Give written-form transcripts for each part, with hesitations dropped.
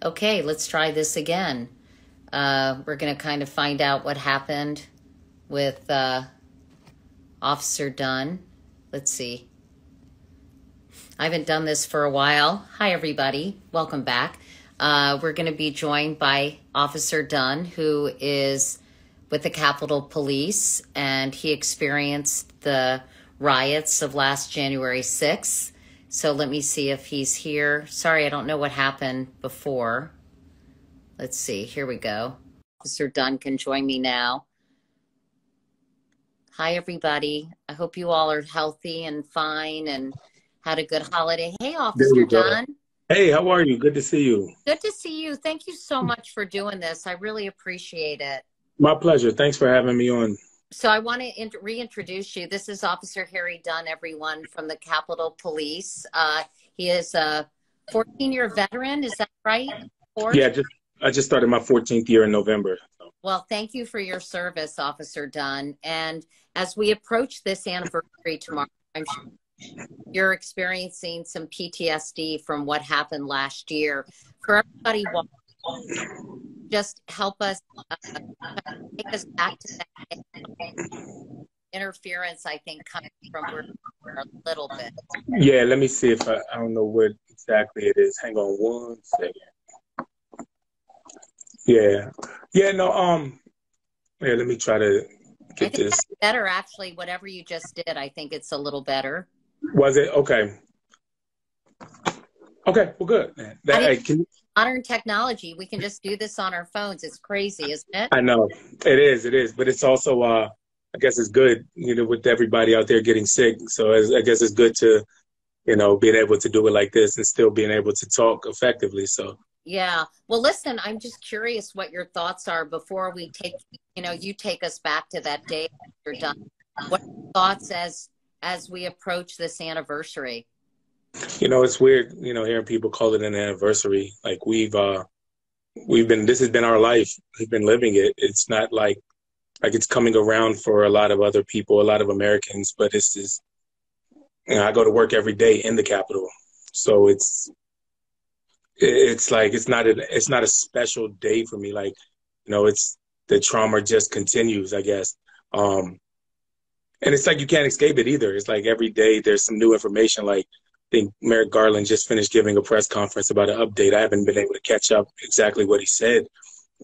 Okay, let's try this again. We're going to kind of find out what happened with Officer Dunn. Let's see. I haven't done this for a while. Hi, everybody. Welcome back. We're going to be joined by Officer Dunn, who is with the Capitol Police, and he experienced the riots of last January 6th. So let me see if he's here. Sorry, I don't know what happened before. Let's see. Here we go. Officer Dunn can join me now. Hi, everybody. I hope you all are healthy and fine and had a good holiday. Hey, There Officer we go. Dunn. Hey, how are you? Good to see you. Good to see you. Thank you so much for doing this. I really appreciate it. My pleasure. Thanks for having me on. So I want to reintroduce you. This is Officer Harry Dunn, everyone, from the Capitol Police. He is a 14-year veteran. Is that right? Yeah, I just started my 14th year in November. Well, thank you for your service, Officer Dunn. And as we approach this anniversary tomorrow, I'm sure you're experiencing some PTSD from what happened last year. For everybody, just help us take us back to that interference, I think, coming from where we were a little bit. Yeah, let me see if I don't know what exactly it is. Hang on one second. Yeah. Yeah, no, yeah, let me try to I get think this. that's better, actually. Whatever you just did, I think it's a little better. Was it? Okay. Okay, well, good. Hey, Modern technology, we can just do this on our phones. It's crazy, isn't it? I know. It is. But it's also, I guess it's good, with everybody out there getting sick. So I guess it's good to, being able to do it like this and still being able to talk effectively. So. Yeah. Well, listen, I'm just curious what your thoughts are before we take, you take us back to that day you're done. What are your thoughts as we approach this anniversary? It's weird, hearing people call it an anniversary. Like this has been our life. We've been living it. It's not like it's coming around for a lot of other people, a lot of Americans, but it's just, I go to work every day in the Capitol. So it's like it's not a special day for me. Like, it's the trauma just continues, I guess. And it's like you can't escape it either. It's like every day there's some new information. Like, I think Merrick Garland just finished giving a press conference about an update. I haven't been able to catch up exactly what he said,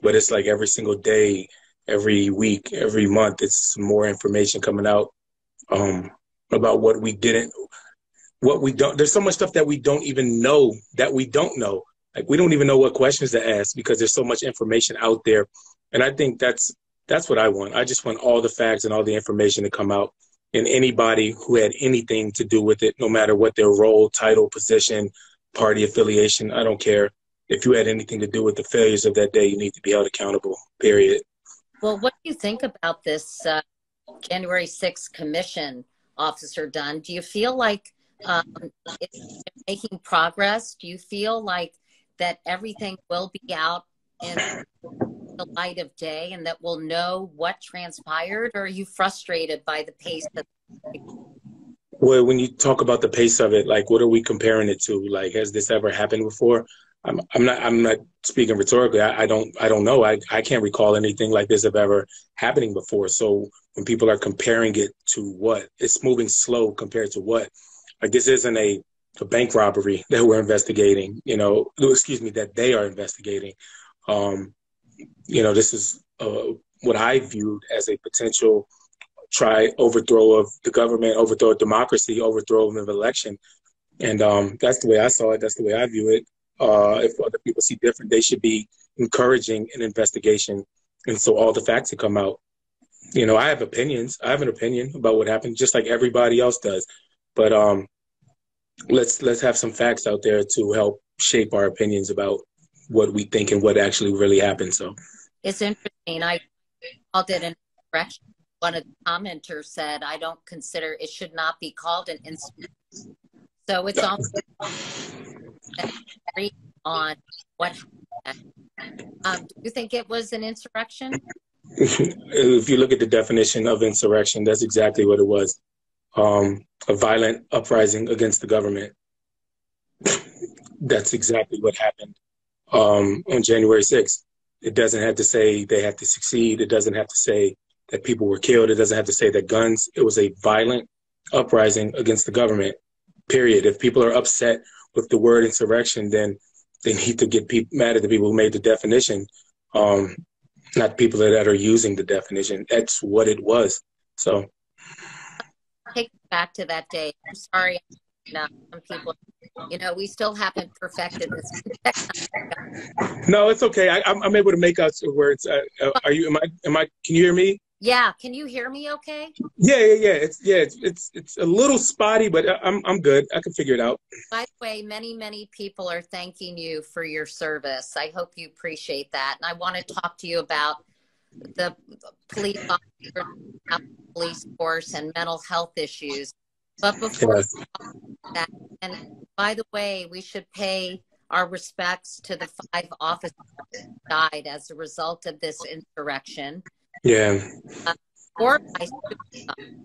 but it's like every single day, every week, every month, it's more information coming out about what we don't. There's so much stuff that we don't even know that we don't know. Like, we don't even know what questions to ask because there's so much information out there. And I think that's what I want. I just want all the facts and all the information to come out, and anybody who had anything to do with it, no matter what their role, title, position, party affiliation, I don't care. If you had anything to do with the failures of that day, you need to be held accountable, period. Well, what do you think about this January 6th commission, Officer Dunn? Do you feel like it's making progress? Do you feel like that everything will be out in the light of day and that we'll know what transpired? Or are you frustrated by the pace of Well, when you talk about the pace of it, like, what are we comparing it to? Like, has this ever happened before? I'm not speaking rhetorically. I don't know. I can't recall anything like this of ever happening before. So when people are comparing it to what, it's moving slow compared to what? Like, this isn't a bank robbery that we're investigating, excuse me, that they are investigating. This is what I viewed as a potential overthrow of the government, overthrow of democracy, overthrow of an election. And that's the way I saw it. That's the way I view it. If other people see different, they should be encouraging an investigation. And so all the facts that come out, I have opinions. I have an opinion about what happened, just like everybody else does. But let's have some facts out there to help shape our opinions about what we think and what actually really happened. So it's interesting. I called it an insurrection. One of the commenters said, I don't consider it should not be called an insurrection. So it's almost on what happened. Do you think it was an insurrection? If you look at the definition of insurrection, that's exactly what it was. A violent uprising against the government. That's exactly what happened. on January 6th. It doesn't have to say they have to succeed. It doesn't have to say that people were killed. It doesn't have to say that guns. It was a violent uprising against the government, period. If people are upset with the word insurrection, then they need to get mad at the people who made the definition, not people that are using the definition. That's what it was. So take it back to that day. I'm sorry. No, some people, we still haven't perfected this. No, it's okay. I'm able to make out words. Are you? Am I? Can you hear me? Yeah. Can you hear me? Okay. Yeah. It's a little spotty, but I'm good. I can figure it out. By the way, many people are thanking you for your service. I hope you appreciate that. And I want to talk to you about the police officer, police force, and mental health issues. But before that, and by the way, we should pay our respects to the 5 officers who died as a result of this insurrection. Yeah. 4 by suicide,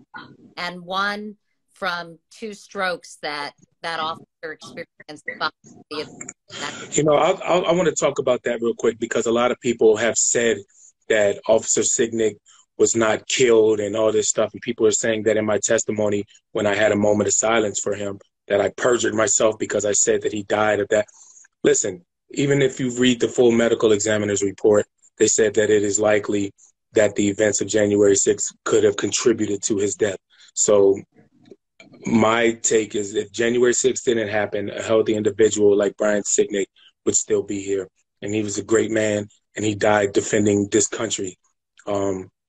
and 1 from 2 strokes that officer experienced. I want to talk about that real quick, because a lot of people have said that Officer Signick was not killed and all this stuff. And people are saying that in my testimony, when I had a moment of silence for him, that I perjured myself because I said that he died of that. Listen, even if you read the full medical examiner's report, they said that it is likely that the events of January 6th could have contributed to his death. So my take is, if January 6th didn't happen, a healthy individual like Brian Signick would still be here. And he was a great man, and he died defending this country.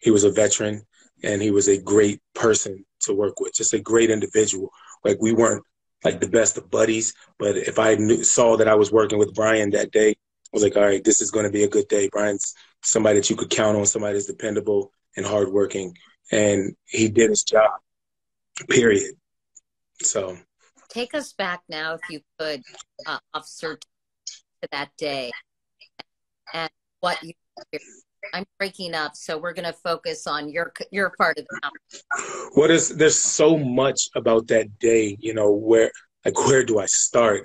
He was a veteran, and he was a great person to work with, just a great individual. Like, we weren't like the best of buddies, but if I saw that I was working with Brian that day, I was like, all right, this is going to be a good day. Brian's somebody that you could count on, somebody that's dependable and hardworking, and he did his job, period. So take us back now, if you could, Officer, to that day and what you experienced. I'm breaking up, so we're going to focus on your part of the conversation. There's so much about that day, where do I start?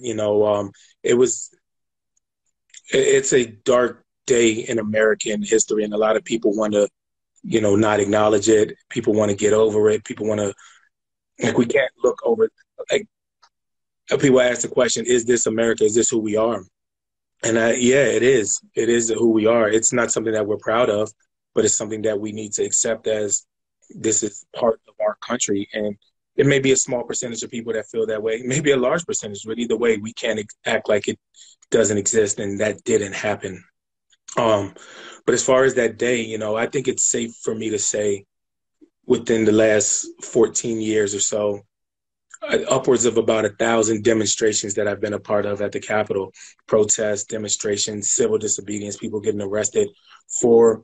It's a dark day in American history, and a lot of people want to, not acknowledge it. People want to get over it. People want to, we can't look over, people ask the question, is this America? Is this who we are? And yeah, it is. It is who we are. It's not something that we're proud of, but it's something that we need to accept as this is part of our country. And it may be a small percentage of people that feel that way, maybe a large percentage, but either way, we can't act like it doesn't exist and that didn't happen. But as far as that day, I think it's safe for me to say within the last 14 years or so, upwards of about 1,000 demonstrations that I've been a part of at the Capitol, protests, demonstrations, civil disobedience, people getting arrested for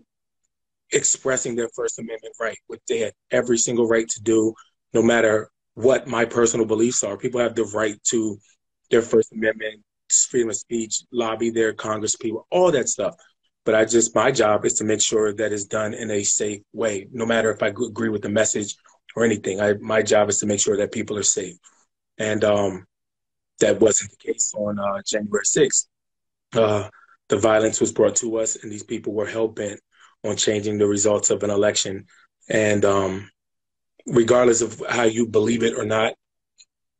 expressing their First Amendment right, which they had every single right to do, no matter what my personal beliefs are. People have the right to their First Amendment, freedom of speech, lobby their Congress people, all that stuff. But my job is to make sure that it's done in a safe way, no matter if I agree with the message or anything. My job is to make sure that people are safe. And that wasn't the case on January 6th. The violence was brought to us, and these people were hell-bent on changing the results of an election. And regardless of how you believe it or not,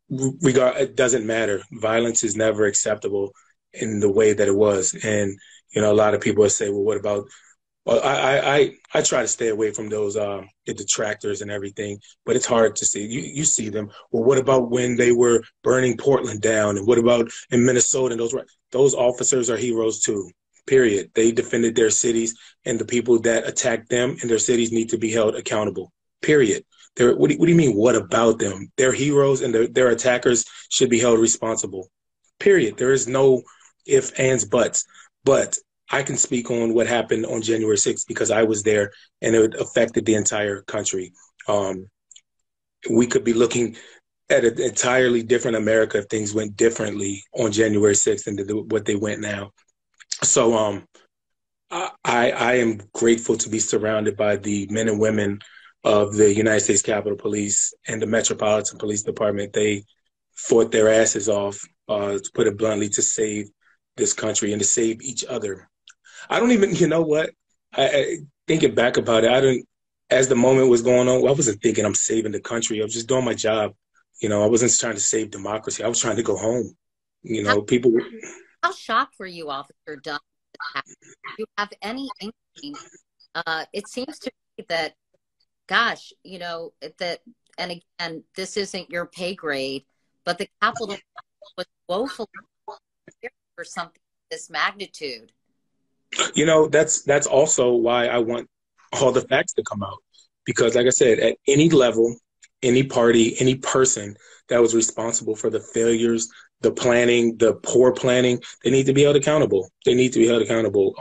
it doesn't matter. Violence is never acceptable in the way that it was. And, a lot of people say, well, what about... Well, I try to stay away from those the detractors and everything, but it's hard to see. You see them. Well, what about when they were burning Portland down, and what about in Minnesota? And those officers are heroes too. Period. They defended their cities, and the people that attacked them in their cities need to be held accountable. Period. What do you mean? What about them? They're heroes, and their attackers should be held responsible. Period. There is no ifs, ands, buts. But I can speak on what happened on January 6th because I was there, and it affected the entire country. We could be looking at an entirely different America if things went differently on January 6th than what they went now. So I am grateful to be surrounded by the men and women of the United States Capitol Police and the Metropolitan Police Department. They fought their asses off, to put it bluntly, to save this country and to save each other. I don't even, you know what? Thinking back about it, I didn't, as the moment was going on, I wasn't thinking I'm saving the country. I was just doing my job. You know, I wasn't trying to save democracy. I was trying to go home. You How, know, people. how shocked were you, Officer Dunn? Do you have any inkling? It seems to me that, gosh, you know, that, and again, this isn't your pay grade, but the Capitol was woefully prepared for something of this magnitude. You know, that's also why I want all the facts to come out. Because like I said, at any level, any party, any person that was responsible for the failures, the planning, the poor planning, they need to be held accountable. They need to be held accountable.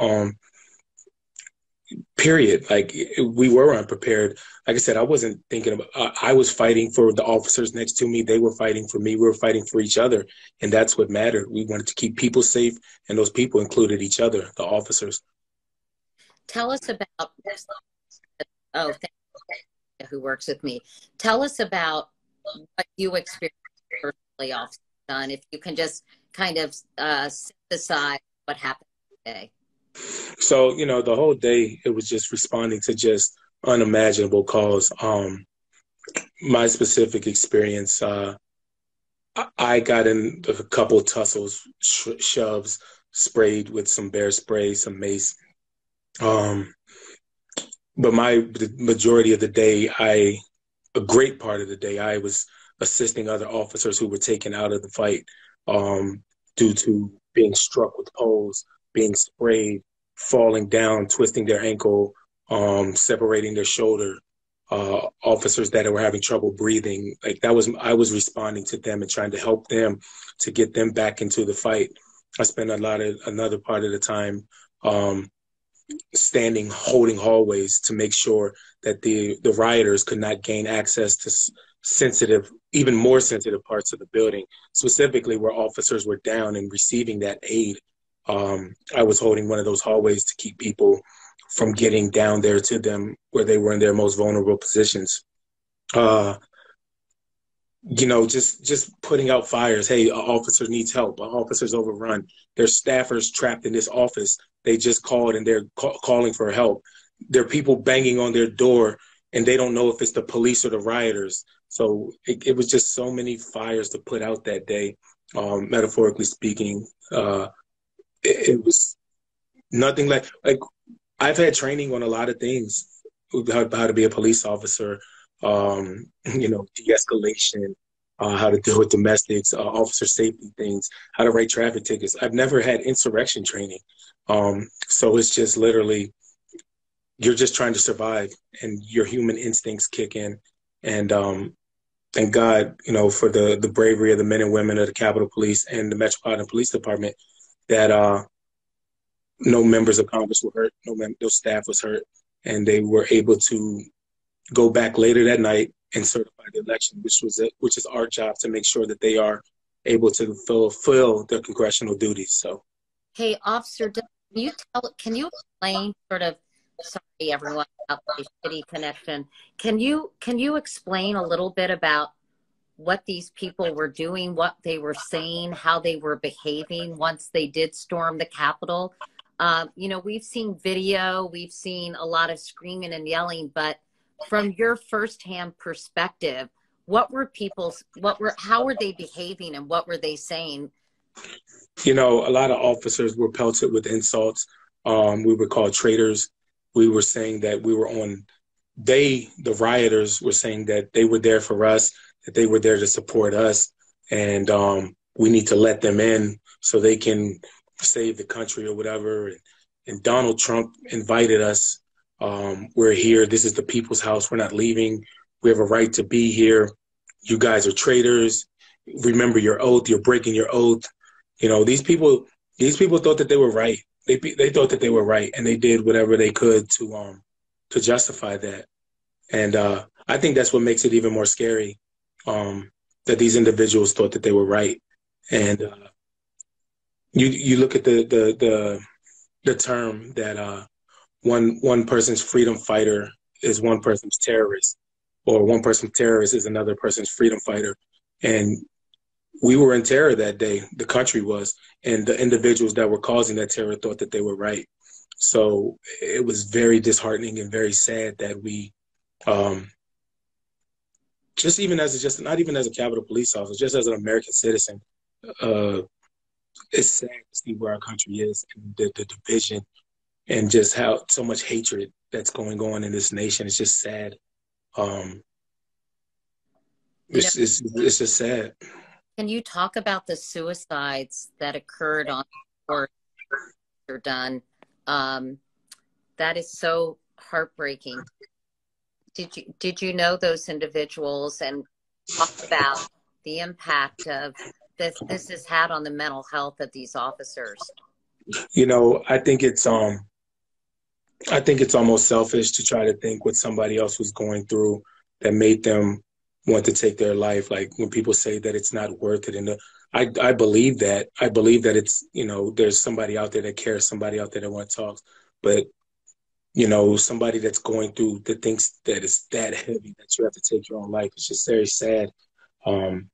Period. Like we were unprepared. Like I said, I wasn't thinking about, I was fighting for the officers next to me. They were fighting for me. We were fighting for each other. And that's what mattered. We wanted to keep people safe. And those people included each other, the officers. Tell us about, oh, thank you, who works with me. Tell us about what you experienced personally, Officer Dunn, if you can just kind of synthesize what happened today. So, you know, the whole day, it was just responding to just unimaginable calls. My specific experience, I got in a couple tussles, shoves, sprayed with some bear spray, some mace. But the majority of the day, a great part of the day, I was assisting other officers who were taken out of the fight due to being struck with poles, being sprayed, falling down, twisting their ankle, separating their shoulder, officers that were having trouble breathing. Like I was responding to them and trying to help them to get them back into the fight. I spent another part of the time standing, holding hallways to make sure that the rioters could not gain access to sensitive, even more sensitive parts of the building, specifically where officers were down and receiving that aid. I was holding one of those hallways to keep people from getting down there to them where they were in their most vulnerable positions. You know, just putting out fires. Hey, an officer needs help. An officer's overrun. There's staffers trapped in this office. They just called and they're calling for help. There are people banging on their door and they don't know if it's the police or the rioters. So it was just so many fires to put out that day, metaphorically speaking. It was nothing like I've had training on a lot of things, how to be a police officer, you know, de-escalation, how to deal with domestics, officer safety things, how to write traffic tickets. I've never had insurrection training. So it's just literally, you're just trying to survive and your human instincts kick in. And thank God, you know, for the bravery of the men and women of the Capitol Police and the Metropolitan Police Department that no members of Congress were hurt, no staff was hurt, and they were able to go back later that night and certify the election, which is our job to make sure that they are able to fulfill their congressional duties. So, hey, Officer, can you explain sort of? Sorry, everyone, about the shitty connection. Can you explain a little bit about what these people were doing, what they were saying, how they were behaving once they did storm the Capitol? You know, we've seen video, we've seen a lot of screaming and yelling, but from your firsthand perspective, how were they behaving and what were they saying? You know, a lot of officers were pelted with insults. We were called traitors. We were saying that the rioters were saying that they were there for us, that they were there to support us, and we need to let them in so they can save the country or whatever. And Donald Trump invited us. We're here. This is the people's house. We're not leaving. We have a right to be here. You guys are traitors. Remember your oath. You're breaking your oath. You know, these people thought that they were right. They thought that they were right, and they did whatever they could to justify that. And I think that's what makes it even more scary, that these individuals thought that they were right. And you look at the term that one person's freedom fighter is one person's terrorist, or one person's terrorist is another person's freedom fighter. And we were in terror that day. The country was, and the individuals that were causing that terror thought that they were right. So it was very disheartening and very sad that we, um, just even as just not even as a Capitol Police officer, just as an American citizen, uh, it's sad to see where our country is and the division and just how so much hatred that's going on in this nation. It's just sad. Um, You know, it's just sad. can you talk about the suicides that occurred on or are done? Um, that is so heartbreaking. Did you know those individuals and talk about the impact of this has had on the mental health of these officers? You know, I think it's almost selfish to try to think what somebody else was going through that made them want to take their life. Like when people say that it's not worth it, and I believe that. I believe that it's, you know, there's somebody out there that cares, somebody out there that wants to talk. But you know, somebody that's going through that thinks that it's that heavy that you have to take your own life. It's just very sad. Um,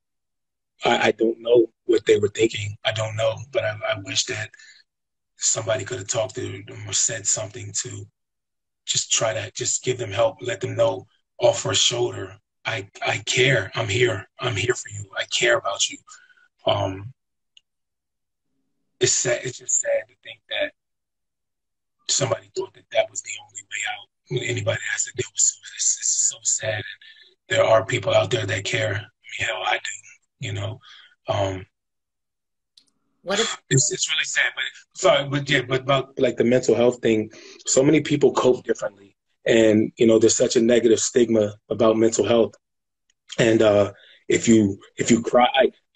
I don't know what they were thinking. I don't know, but I wish that somebody could have talked to them or said something to just try to just give them help, let them know, offer a shoulder. I care. I'm here. I'm here for you. I care about you. Um, it's sad. It's just sad to think that somebody thought that that was the only way out. When anybody has to deal with suicide, it's so sad. And there are people out there that care. I mean, hell, I do. You know, um, What if, it's really sad. But sorry, but yeah, but about like the mental health thing, so many people cope differently, and you know, there's such a negative stigma about mental health. And if you cry,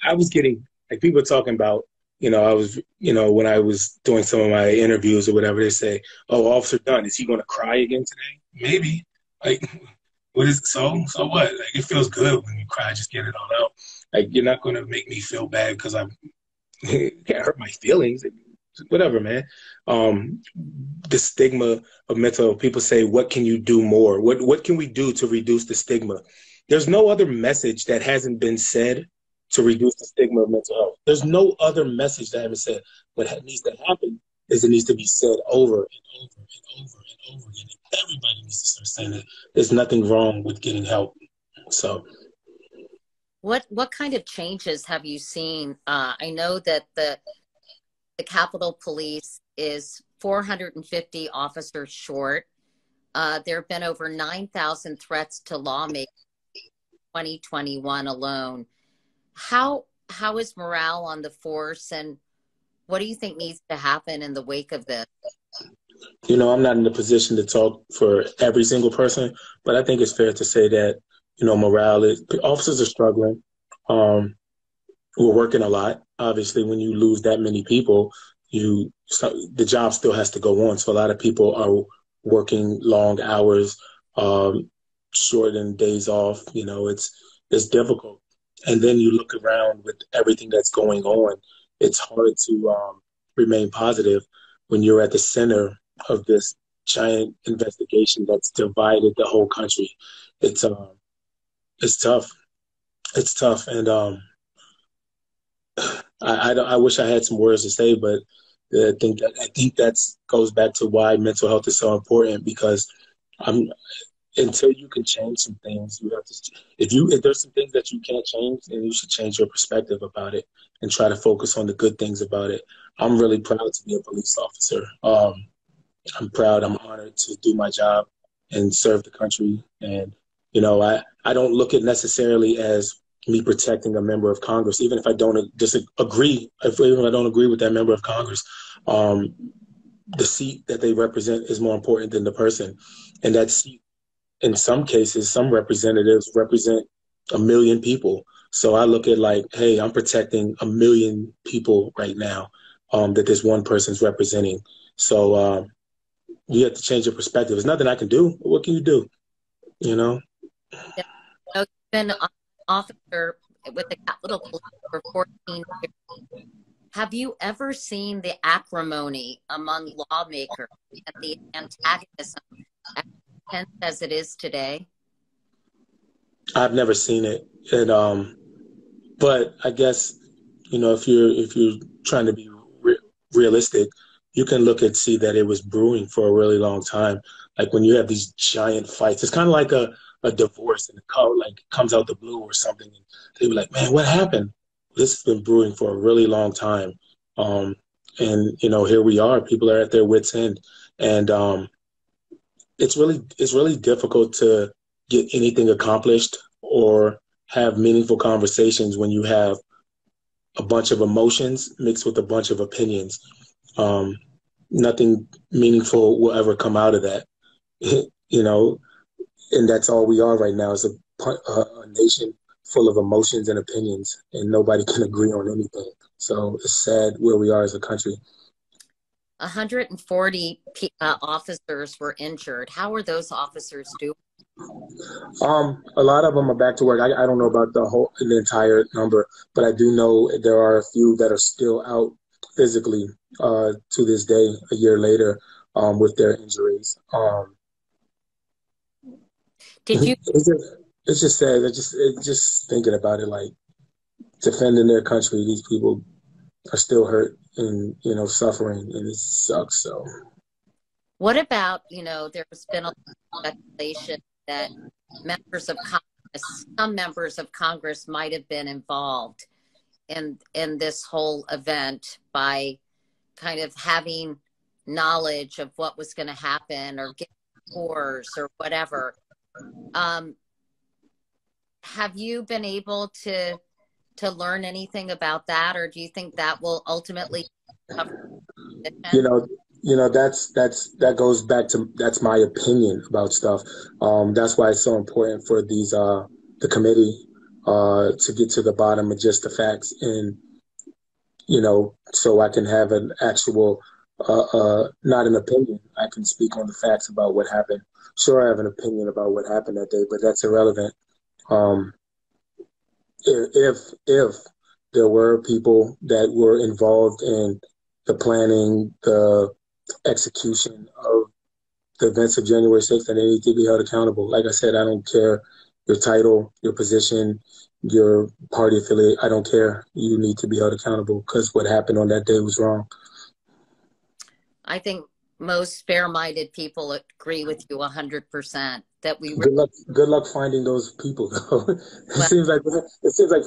I was getting like people talking about, you know, I was, you know, when I was doing some of my interviews or whatever, they say, "Oh, Officer Dunn, is he going to cry again today?" Maybe. Like, what is so what? Like, it feels good when you cry, just get it all out. Like, you're not going to make me feel bad because I can't hurt my feelings. Whatever, man. Um, the stigma of mental health. People say, "What can you do more? What can we do to reduce the stigma?" There's no other message that hasn't been said to reduce the stigma of mental health. There's no other message that hasn't said. What needs to happen is it needs to be said over and over and over and over again. And everybody needs to start saying that there's nothing wrong with getting help. So what kind of changes have you seen? I know that the Capitol Police is 450 officers short. There have been over 9,000 threats to lawmakers in 2021 alone. How is morale on the force, and what do you think needs to happen in the wake of this? you know, I'm not in the position to talk for every single person, but I think it's fair to say that, you know, morale is, officers are struggling. Um, we're working a lot. Obviously, when you lose that many people, the job still has to go on. So a lot of people are working long hours, shortened days off. You know, it's difficult. And then you look around with everything that's going on. It's hard to remain positive when you're at the center of this giant investigation that's divided the whole country. It's it's tough. It's tough, and I wish I had some words to say, but I think that's goes back to why mental health is so important because I'm until you can change some things, you have to. If there's some things that you can't change, then you should change your perspective about it and try to focus on the good things about it. I'm really proud to be a police officer. I'm proud. I'm honored to do my job and serve the country. And you know, I don't look at necessarily as me protecting a member of Congress, even if I don't disagree, even if I don't agree with that member of Congress. Um, the seat that they represent is more important than the person, and that seat, in some cases, some representatives represent a million people. So I look at like, hey, I'm protecting a million people right now that this one person's representing. So you have to change your perspective. There's nothing I can do. What can you do? You know? Yeah. You've been an officer with the Capitol Police for 14 years. Have you ever seen the acrimony among lawmakers and the antagonism as intense as it is today? I've never seen it. And But I guess, if you're trying to be realistic, you can look and see that it was brewing for a really long time. Like when you have these giant fights, it's kind of like a divorce, and the couple like comes out the blue or something, and they were like, "Man, what happened?" This has been brewing for a really long time, um, and here we are. People are at their wits' end, and it's really difficult to get anything accomplished or have meaningful conversations when you have a bunch of emotions mixed with a bunch of opinions. Um, Nothing meaningful will ever come out of that, you know, and that's all we are right now is a nation full of emotions and opinions, and nobody can agree on anything. So it's sad where we are as a country. 140 officers were injured. How are those officers doing? A lot of them are back to work. I don't know about the entire number, but I do know there are a few that are still out physically to this day, a year later, with their injuries. Did you It's just sad. Just thinking about it, like defending their country. These people are still hurt and suffering, and it sucks. So What about, there's been a lot of speculation that some members of Congress might have been involved in this whole event by kind of having knowledge of what was going to happen or getting tours or whatever. Have you been able to learn anything about that, or do you think that will ultimately cover you know that goes back to that's my opinion about stuff. That's why it's so important for the committee to get to the bottom of just the facts, and so I can have an actual not an opinion. I can speak on the facts about what happened. Sure, I have an opinion about what happened that day, but that's irrelevant. um, if there were people that were involved in the planning, the execution of the events of January 6th, and they need to be held accountable. Like I said, I don't care your title, your position, your party affiliate. I don't care. You need to be held accountable because what happened on that day was wrong. I think most fair-minded people agree with you 100% that we Good luck finding those people, though. It seems like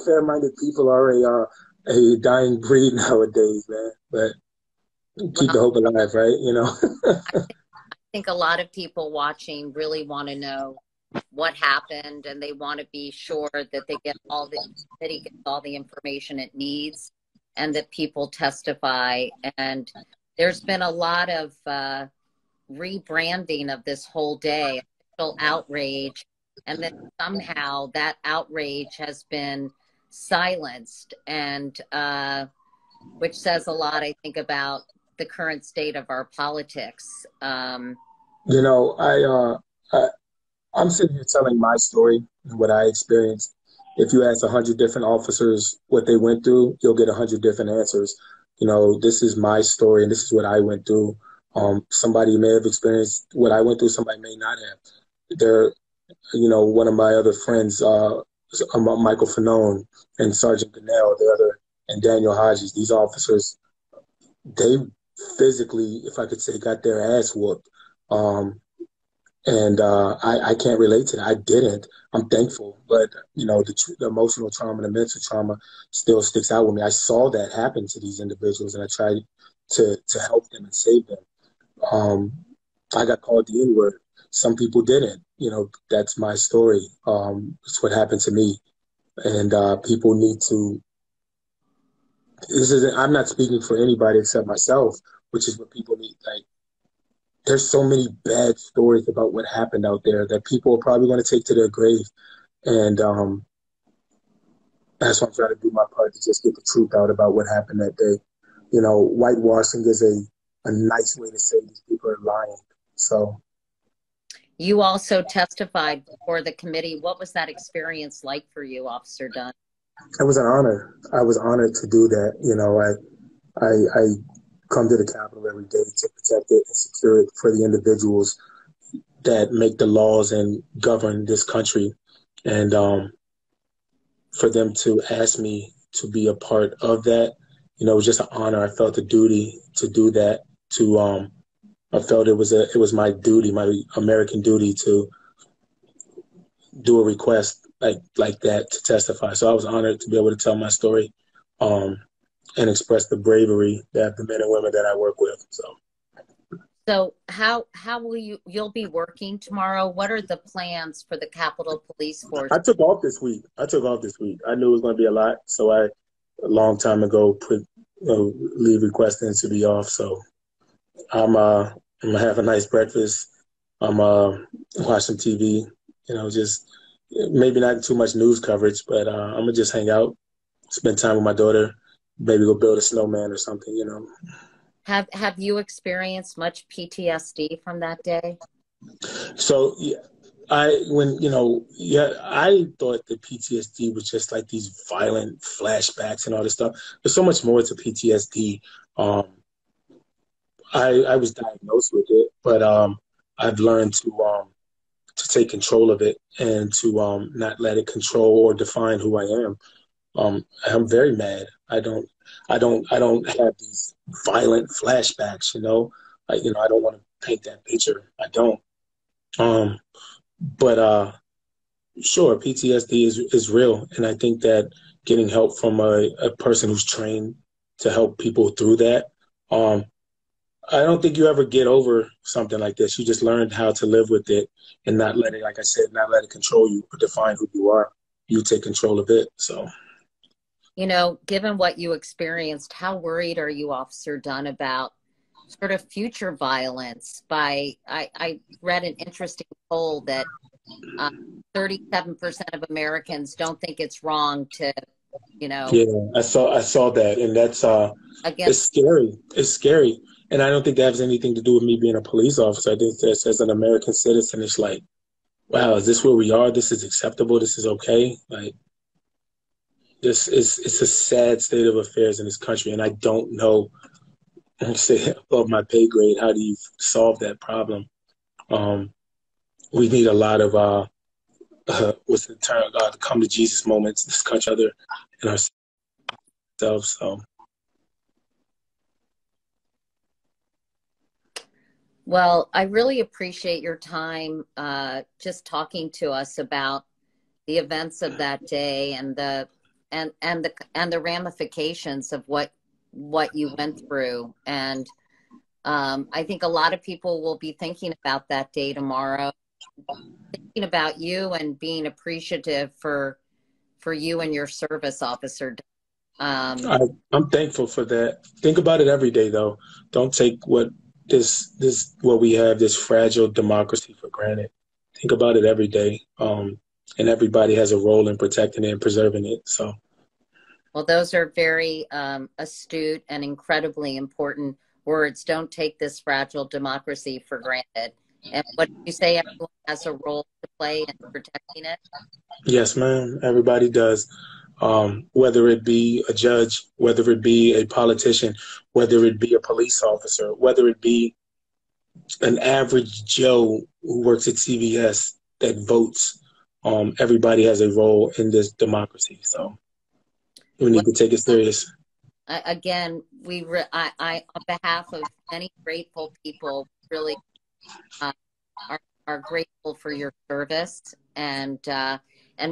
fair-minded people are a dying breed nowadays, man. But keep the well, hope alive, right? I think a lot of people watching really want to know what happened, and they want to be sure that they get that he gets all the information it needs, and that people testify. And there's been a lot of rebranding of this whole day, official outrage, and then somehow that outrage has been silenced, and which says a lot, I think, about the current state of our politics. You know, I'm sitting here telling my story and what I experienced. If you ask 100 different officers what they went through, you'll get 100 different answers. This is my story and this is what I went through. Somebody may have experienced what I went through. Somebody may not have. One of my other friends, Michael Fanone and Sergeant Gannell, and Daniel Hodges, these officers, they physically, if I could say, got their ass whooped. And I can't relate to that. I didn't. I'm thankful, but the emotional trauma, the mental trauma, still sticks out with me. I saw that happen to these individuals, and I tried to help them and save them. I got called the N-word. Some people didn't. That's my story. It's what happened to me, and people need to. I'm not speaking for anybody except myself, which is what people need. Like, there's so many bad stories about what happened out there that people are probably going to take to their grave. And that's why I'm trying to do my part to just get the truth out about what happened that day. Whitewashing is a nice way to say these people are lying. So You also testified before the committee. What was that experience like for you, Officer Dunn? it was an honor. I was honored to do that. I come to the Capitol every day to protect it and secure it for the individuals that make the laws and govern this country. And for them to ask me to be a part of that, it was just an honor. I felt a duty to do that. I felt it was my duty, my American duty, to do a request like that to testify. So I was honored to be able to tell my story, and express the bravery that the men and women that I work with. So how will you'll be working tomorrow? What are the plans for the Capitol Police Force? I took off this week. I knew it was going to be a lot, so I a long time ago put leave requesting to be off. So I'm gonna have a nice breakfast. I'm watch some TV. Just maybe not too much news coverage, but I'm gonna just hang out, spend time with my daughter, maybe go build a snowman or something. Have you experienced much PTSD from that day? So yeah, I thought that PTSD was just like these violent flashbacks and all this stuff. There's so much more to PTSD. I was diagnosed with it, but I've learned to take control of it and to not let it control or define who I am. I'm very mad. I don't have these violent flashbacks. I don't want to paint that picture. I don't. But sure, PTSD is real, and I think that getting help from a person who's trained to help people through that. I don't think you ever get over something like this. You just learn how to live with it and not let it, like I said, not let it control you or define who you are. You take control of it. So, given what you experienced, how worried are you, Officer Dunn, about sort of future violence? I read an interesting poll that 37% of Americans don't think it's wrong to, Yeah, I saw that, and that's it's against. scary. It's scary, and I don't think that has anything to do with me being a police officer. I think that as an American citizen, it's like, wow, is this where we are? This is acceptable. This is okay. Like, it's a sad state of affairs in this country, and I don't know. I'm say above my pay grade. How do you solve that problem? We need a lot of what's the term? Come to Jesus moments. This country, other and ourselves. So. Well, I really appreciate your time just talking to us about the events of that day and the ramifications of what you went through. And I think a lot of people will be thinking about that day tomorrow, thinking about you and being appreciative for you and your service, Officer. I'm thankful for that. Think about it every day, though. Don't take what we have, this fragile democracy, for granted. Think about it every day. And everybody has a role in protecting it and preserving it. So. Well, those are very astute and incredibly important words. Don't take this fragile democracy for granted. And what you say, everyone has a role to play in protecting it? Yes, ma'am. Everybody does. Whether it be a judge, whether it be a politician, whether it be a police officer, whether it be an average Joe who works at CVS that votes, everybody has a role in this democracy. So we need to take it serious. Again, on behalf of many grateful people, really are grateful for your service and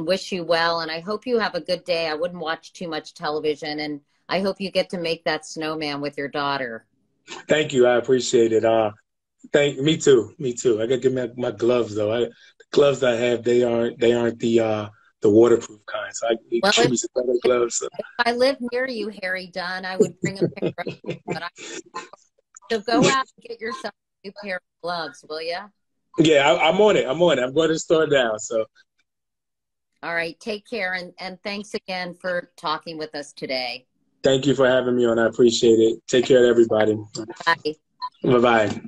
wish you well. And I hope you have a good day. I wouldn't watch too much television, and I hope you get to make that snowman with your daughter. Thank you. I appreciate it. Me too. I got to get my gloves though. The gloves I have, they aren't the waterproof kind. So I need to give me some better gloves. So. If I lived near you, Harry Dunn, I would bring a pair of gloves. So go out and get yourself a new pair of gloves, will you? Yeah, I'm on it. I'm going to the store now. So. All right. Take care. And thanks again for talking with us today. Thank you for having me on. I appreciate it. Take care of everybody. Bye. Bye-bye.